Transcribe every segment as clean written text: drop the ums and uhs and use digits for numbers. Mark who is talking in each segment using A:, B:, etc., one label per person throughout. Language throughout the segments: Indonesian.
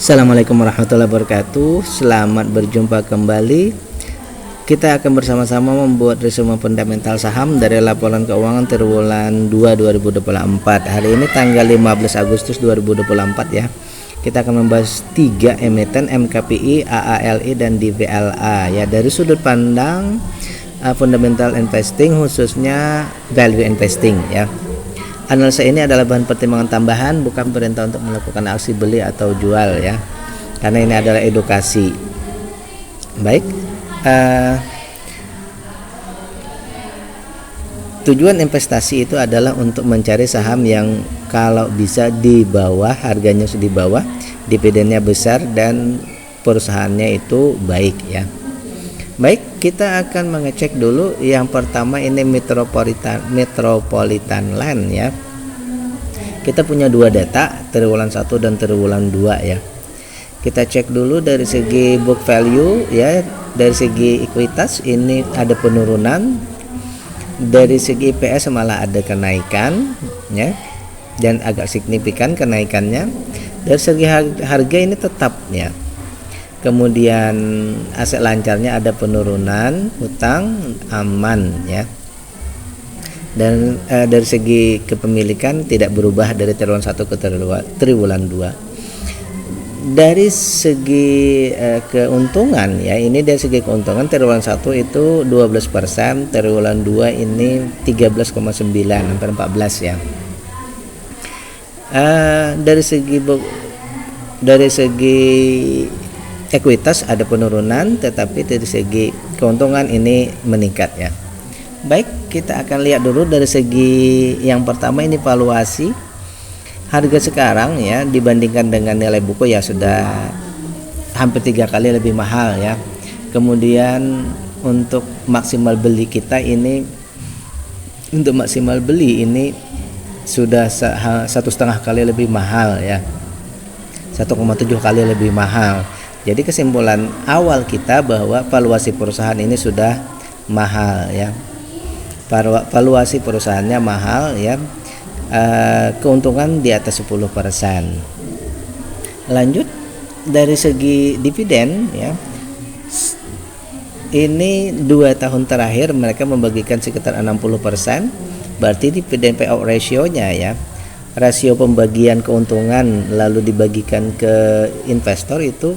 A: Assalamualaikum warahmatullahi wabarakatuh. Selamat berjumpa kembali. Kita akan bersama-sama membuat resume fundamental saham dari laporan keuangan triwulan 2 2024. Hari ini tanggal 15 Agustus 2024 ya. Kita akan membahas 3 emiten MKPI, AALI dan DVLA ya, dari sudut pandang fundamental investing, khususnya value investing ya. Analisa ini adalah bahan pertimbangan tambahan, bukan perintah untuk melakukan aksi beli atau jual ya, karena ini adalah edukasi. Baik, tujuan investasi itu adalah untuk mencari saham yang kalau bisa di bawah, harganya di bawah, dividennya besar dan perusahaannya itu baik ya. Baik, kita akan mengecek dulu. Yang pertama ini Metropolitan Land ya. Kita punya dua data, triwulan 1 dan triwulan 2 ya. Kita cek dulu dari segi book value ya, dari segi ekuitas ini ada penurunan, dari segi EPS malah ada kenaikan ya, dan agak signifikan kenaikannya. Dari segi harga ini tetap ya. Kemudian aset lancarnya ada penurunan, hutang aman ya. Dan dari segi kepemilikan tidak berubah dari triwulan 1 ke triwulan 2. Dari segi keuntungan ya, ini dari segi keuntungan triwulan 1 itu 12%, triwulan 2 ini 13,9, hampir 14 ya. Dari segi ekuitas ada penurunan, tetapi dari segi keuntungan ini meningkat ya. Baik, kita akan lihat dulu dari segi yang pertama ini valuasi. Harga sekarang ya dibandingkan dengan nilai buku ya sudah hampir 3 kali lebih mahal ya. Kemudian untuk maksimal beli kita ini, untuk maksimal beli ini sudah 1,5 kali lebih mahal ya, 1,7 kali lebih mahal. Jadi kesimpulan awal kita bahwa valuasi perusahaan ini sudah mahal ya. Valuasi perusahaannya mahal ya. Keuntungan di atas 10%. Lanjut, dari segi dividen ya. Ini 2 tahun terakhir mereka membagikan sekitar 60%, berarti dividen payout ratio-nya ya, rasio pembagian keuntungan lalu dibagikan ke investor itu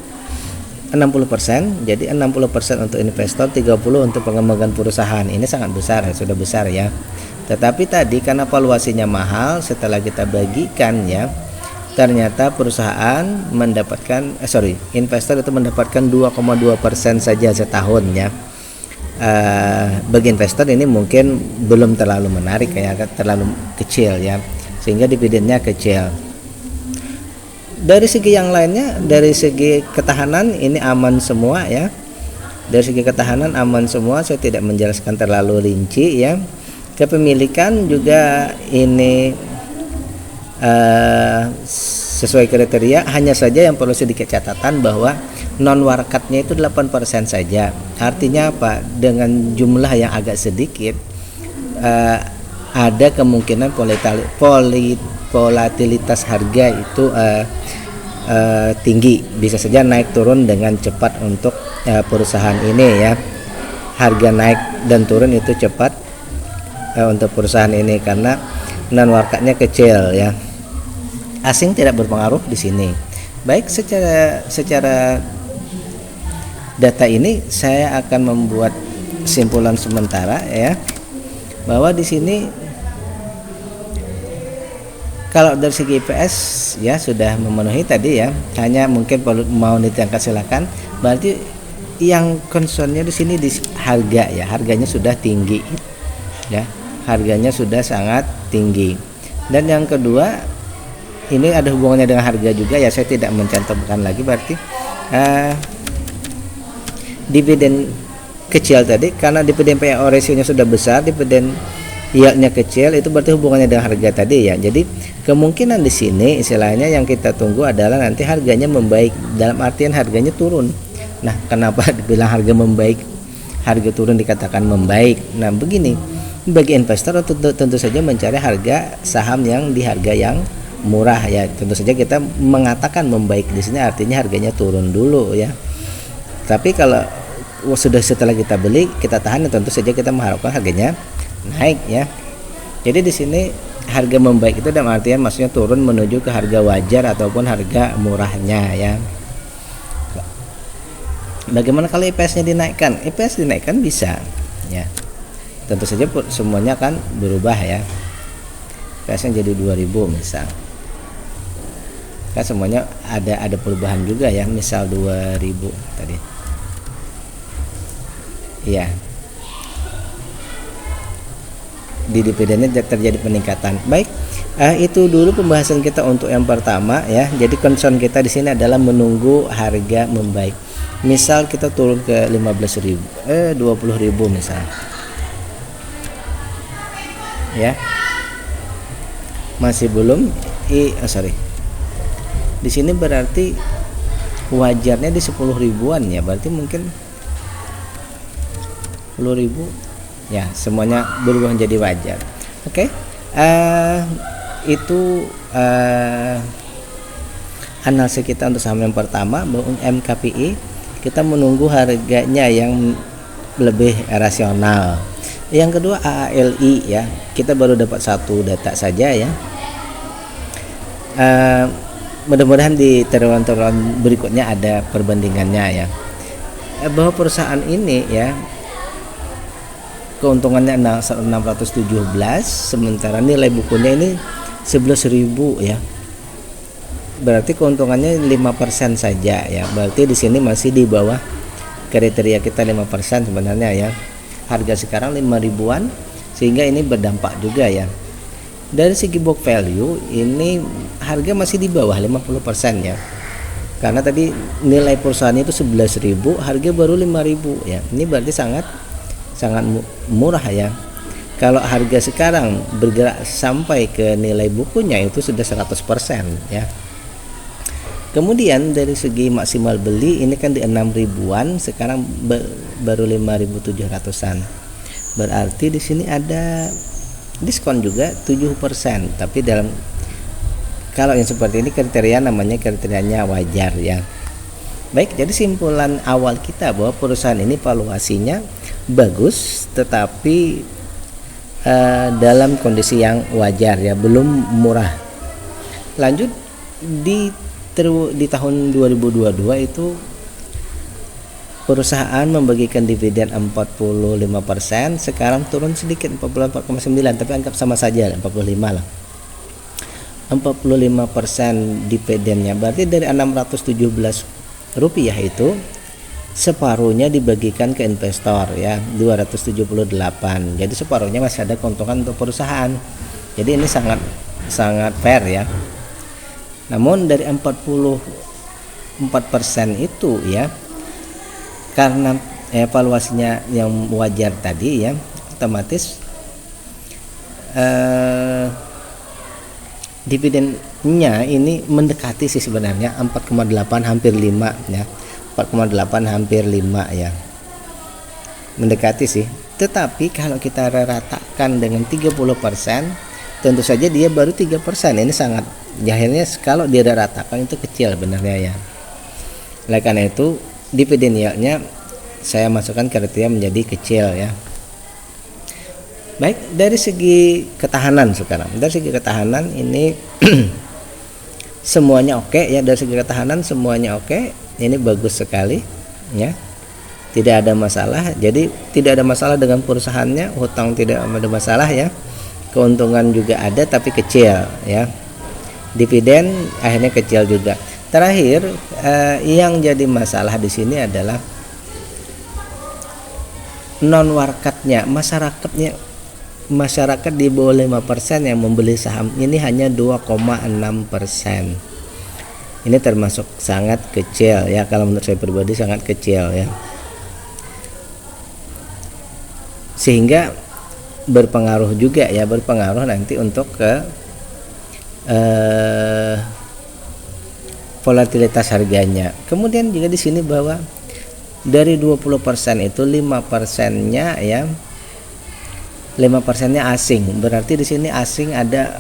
A: 60%, jadi 60% untuk investor, 30% untuk pengembangan perusahaan. Ini sangat besar ya, sudah besar ya. Tetapi tadi karena valuasinya mahal, setelah kita bagikan ya, ternyata perusahaan mendapatkan investor itu mendapatkan 2,2% saja setahun ya. Bagi investor ini mungkin belum terlalu menarik ya, terlalu kecil ya, sehingga dividennya kecil. Dari segi yang lainnya, dari segi ketahanan ini aman semua ya. Dari segi ketahanan aman semua, saya tidak menjelaskan terlalu rinci ya. Kepemilikan juga ini sesuai kriteria, hanya saja yang perlu sedikit catatan bahwa non warakatnya itu 8% saja. Artinya apa? Dengan jumlah yang agak sedikit, ada kemungkinan volatilitas harga itu tinggi, bisa saja naik turun dengan cepat untuk perusahaan ini ya. Harga naik dan turun itu cepat untuk perusahaan ini karena non warakatnya kecil ya. Asing tidak berpengaruh di sini. Baik, secara data ini saya akan membuat simpulan sementara ya, bahwa di sini kalau dari segi EPS ya sudah memenuhi tadi ya, hanya mungkin perlu mau ditangkap silakan. Berarti yang concernnya di sini di harga ya, harganya sudah tinggi ya, harganya sudah sangat tinggi. Dan yang kedua ini ada hubungannya dengan harga juga ya, saya tidak mencantumkan lagi. Berarti dividen kecil tadi, karena dividen payout ratio-nya sudah besar, dividen yieldnya kecil, itu berarti hubungannya dengan harga tadi ya. Jadi kemungkinan di sini istilahnya yang kita tunggu adalah nanti harganya membaik, dalam artian harganya turun. Nah, kenapa dibilang harga membaik, harga turun dikatakan membaik? Nah, begini, bagi investor tentu saja mencari harga saham yang di harga yang murah ya. Tentu saja kita mengatakan membaik di sini artinya harganya turun dulu ya. Tapi kalau sudah setelah kita beli kita tahan, tentu saja kita mengharapkan harganya naik ya. Jadi di sini harga membaik itu dalam artian maksudnya turun menuju ke harga wajar ataupun harga murahnya ya. Bagaimana kalau IPS-nya dinaikkan? IPS dinaikkan bisa ya. Tentu saja semuanya akan berubah ya. IPS-nya jadi 2000 misal. Kan semuanya ada perubahan juga ya, misal 2000 tadi. Iya. Di dividennya terjadi peningkatan. Baik, itu dulu pembahasan kita untuk yang pertama ya. Jadi concern kita di sini adalah menunggu harga membaik. Misal kita turun ke 15.000, 20.000 misal. Ya. Masih belum di sini berarti wajarnya di 10 ribuan ya, berarti mungkin 10.000 ya, semuanya berubah menjadi wajar. Oke. Itu analisa kita untuk saham yang pertama, MKPI. Kita menunggu harganya yang lebih rasional. Yang kedua AALI ya, kita baru dapat satu data saja ya. Mudah-mudahan di triwulan berikutnya ada perbandingannya ya. Bahwa perusahaan ini ya keuntungannya 617, sementara nilai bukunya ini 11.000 ya. Berarti keuntungannya 5% saja ya. Berarti di sini masih di bawah kriteria kita 5% sebenarnya ya. Harga sekarang 5 ribuan, sehingga ini berdampak juga ya. Dari segi book value ini harga masih di bawah 50% ya. Karena tadi nilai perusahaan itu 11.000, harga baru 5.000 ya. Ini berarti sangat murah ya. Kalau harga sekarang bergerak sampai ke nilai bukunya itu sudah 100% ya. Kemudian dari segi maksimal beli ini kan di 6 ribuan, sekarang baru 5.700-an. Berarti di sini ada diskon juga 7%, tapi kalau yang seperti ini kriteria namanya kriterianya wajar ya. Baik, jadi simpulan awal kita bahwa perusahaan ini valuasinya bagus, tetapi dalam kondisi yang wajar ya, belum murah. Lanjut di tahun 2022 itu perusahaan membagikan dividen 45%, sekarang turun sedikit 44,9, tapi anggap sama saja 45 lah. 45% dividennya berarti dari 617 rupiah itu separuhnya dibagikan ke investor ya, 278. Jadi separuhnya masih ada keuntungan untuk perusahaan. Jadi ini sangat fair ya. Namun dari 44% itu ya, karena evaluasinya yang wajar tadi ya, otomatis dividennya ini mendekati sih sebenarnya 4,8 hampir 5 ya. 4,8 hampir 5 ya. Mendekati sih. Tetapi kalau kita ratakan dengan 30%, tentu saja dia baru 3%. Ini sangat, akhirnya kalau dia ratakan itu kecil benarnya ya. Oleh karena itu dividen yieldnya saya masukkan kriteria menjadi kecil ya. Baik, dari segi ketahanan sekarang. Dari segi ketahanan ini semuanya oke ya, dari segi ketahanan semuanya oke. Ini bagus sekali ya. Tidak ada masalah. Jadi tidak ada masalah dengan perusahaannya, hutang tidak ada masalah ya. Keuntungan juga ada tapi kecil ya. Dividen akhirnya kecil juga. Terakhir yang jadi masalah di sini adalah non warkatnya, masyarakat di bawah 5% yang membeli saham ini hanya 2,6%. Ini termasuk sangat kecil ya, kalau menurut saya pribadi sangat kecil ya. Sehingga berpengaruh juga ya, berpengaruh nanti untuk ke volatilitas harganya. Kemudian juga di sini bahwa dari 20% itu 5%-nya ya, 5%-nya asing. Berarti di sini asing ada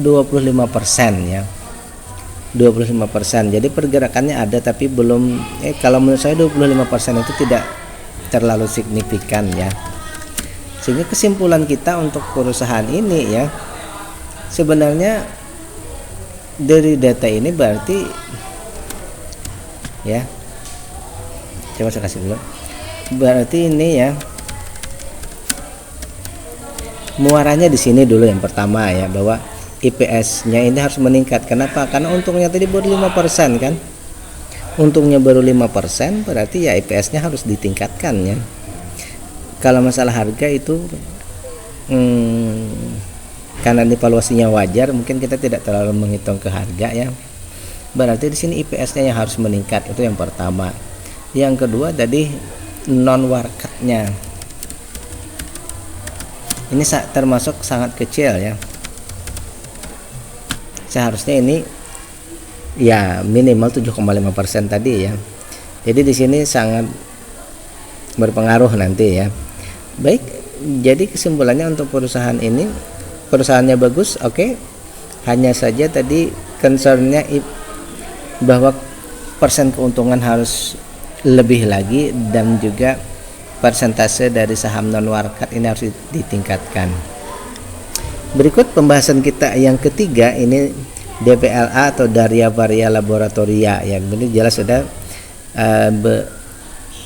A: 25% ya. 25%. Jadi pergerakannya ada, tapi belum kalau menurut saya 25% itu tidak terlalu signifikan ya. Sehingga kesimpulan kita untuk perusahaan ini ya, sebenarnya dari data ini berarti ya, coba saya kasih dulu. Berarti ini ya, muaranya di sini dulu yang pertama ya, bahwa IPS-nya ini harus meningkat. Kenapa? Karena untungnya tadi baru 5% kan. Untungnya baru 5%, berarti ya IPS-nya harus ditingkatkan ya. Kalau masalah harga itu karena ini valuasinya wajar, mungkin kita tidak terlalu menghitung ke harga ya. Berarti di sini IPS-nya yang harus meningkat, itu yang pertama. Yang kedua tadi non warkatnya. Ini termasuk sangat kecil ya. Seharusnya ini ya minimal 7,5% tadi ya. Jadi di sini sangat berpengaruh nanti ya. Baik, jadi kesimpulannya untuk perusahaan ini, perusahaannya bagus, oke. Hanya saja tadi concernnya bahwa persen keuntungan harus lebih lagi, dan juga persentase dari saham non warkat ini harus ditingkatkan. Berikut pembahasan kita yang ketiga, ini DVLA atau Daria Varia Laboratoria ya. Ini jelas sudah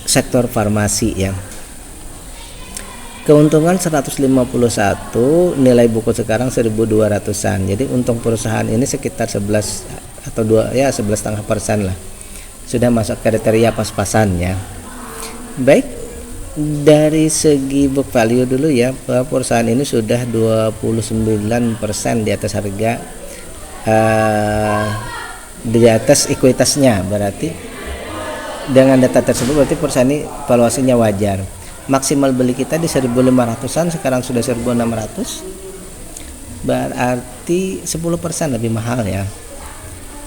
A: sektor farmasi ya. Keuntungan 151, nilai buku sekarang 1.200-an. Jadi untung perusahaan ini sekitar 11 atau 11,5% lah. Sudah masuk kriteria pas-pasan ya. Baik, dari segi book value dulu ya, bahwa perusahaan ini sudah 29% di atas harga, di atas ekuitasnya. Berarti dengan data tersebut berarti perusahaan ini valuasinya wajar. Maksimal beli kita di 1.500-an, sekarang sudah 1.600, berarti 10% lebih mahal ya.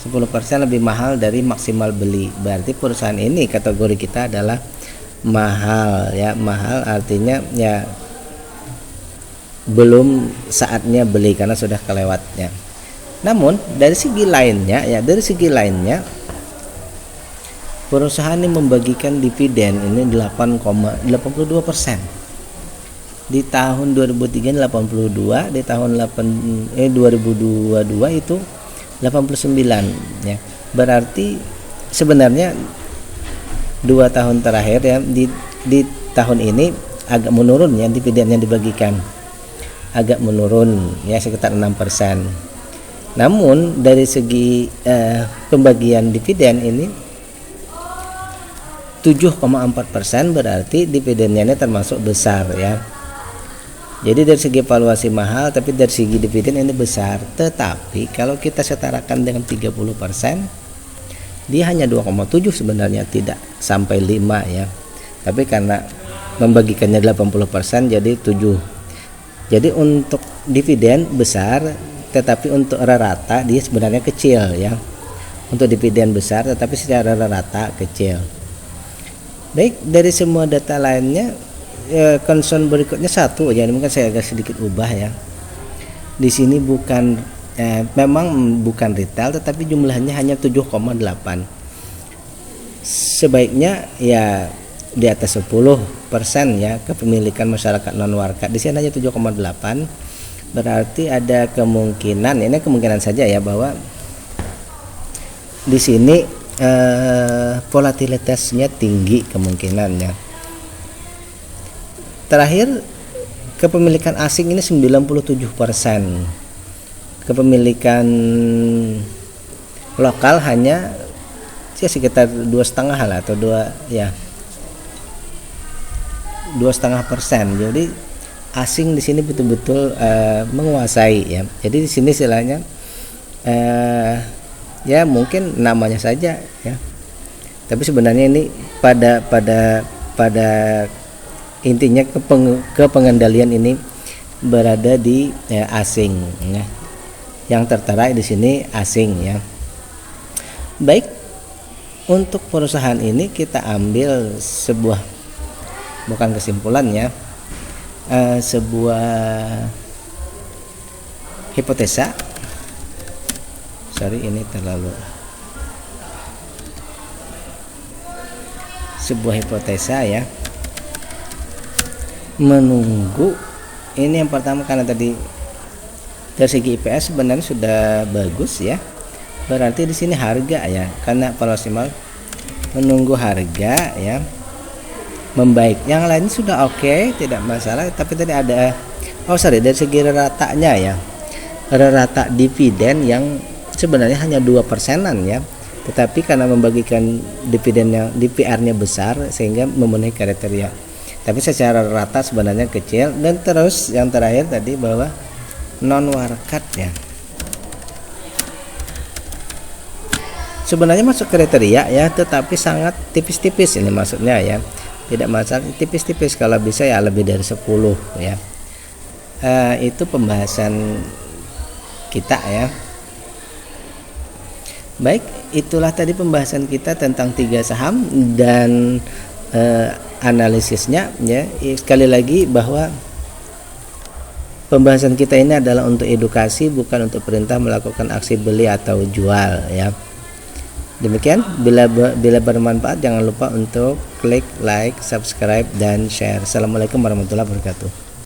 A: 10% lebih mahal dari maksimal beli. Berarti perusahaan ini kategori kita adalah mahal ya. Mahal artinya ya belum saatnya beli karena sudah kelewatnya. Namun dari segi lainnya ya, perusahaan ini membagikan dividen ini 8,82%. Di tahun 2003 82, di tahun 2022 itu 89 ya. Berarti sebenarnya 2 tahun terakhir ya, di tahun ini agak menurun ya, dividen yang dibagikan agak menurun ya, sekitar 6%. Namun dari segi pembagian dividen ini 7,4%, berarti dividennya ini termasuk besar ya. Jadi dari segi valuasi mahal, tapi dari segi dividen ini besar. Tetapi kalau kita setarakan dengan 30%, dia hanya 2,7 sebenarnya, tidak sampai 5 ya. Tapi karena membagikannya 80% jadi 7. Jadi untuk dividen besar, tetapi untuk rata dia sebenarnya kecil ya. Untuk dividen besar tetapi secara rata kecil. Baik, dari semua data lainnya concern berikutnya satu aja, mungkin saya agak sedikit ubah ya. Di sini bukan memang bukan retail, tetapi jumlahnya hanya 7,8. Sebaiknya ya di atas 10% ya kepemilikan masyarakat non warkat. Di sini hanya 7,8. Berarti ada kemungkinan, ini kemungkinan saja ya, bahwa di sini volatilitasnya tinggi kemungkinannya. Terakhir, kepemilikan asing ini 97%. Kepemilikan lokal hanya ya sekitar 2,5 lah, atau 2,5%. Jadi asing di sini betul-betul menguasai ya. Jadi di sini istilahnya ya mungkin namanya saja ya, tapi sebenarnya ini pada intinya kepengendalian ini berada di asing ya. Yang tertera di sini asing ya. Baik, untuk perusahaan ini kita ambil sebuah, bukan kesimpulan ya, sebuah hipotesa sorry ini terlalu sebuah hipotesa ya, menunggu ini yang pertama karena tadi dari segi IPS sebenarnya sudah bagus ya, berarti di sini harga ya, karena parasimal menunggu harga ya membaik, yang lain sudah oke, tidak masalah. Tapi tadi ada dari segi ratanya ya, rata dividen yang sebenarnya hanya 2%-an ya, tetapi karena membagikan dividennya DPR-nya besar sehingga memenuhi kriteria, tapi secara rata sebenarnya kecil. Dan terus yang terakhir tadi bahwa non warkat ya sebenarnya masuk kriteria ya, tetapi sangat tipis-tipis ini maksudnya ya, tidak masalah, tipis-tipis, kalau bisa ya lebih dari 10 ya. Itu pembahasan kita ya. Baik, itulah tadi pembahasan kita tentang 3 saham dan analisisnya ya. Sekali lagi bahwa pembahasan kita ini adalah untuk edukasi, bukan untuk perintah melakukan aksi beli atau jual ya. Demikian, bila bermanfaat jangan lupa untuk klik like, subscribe dan share. Assalamualaikum warahmatullahi wabarakatuh.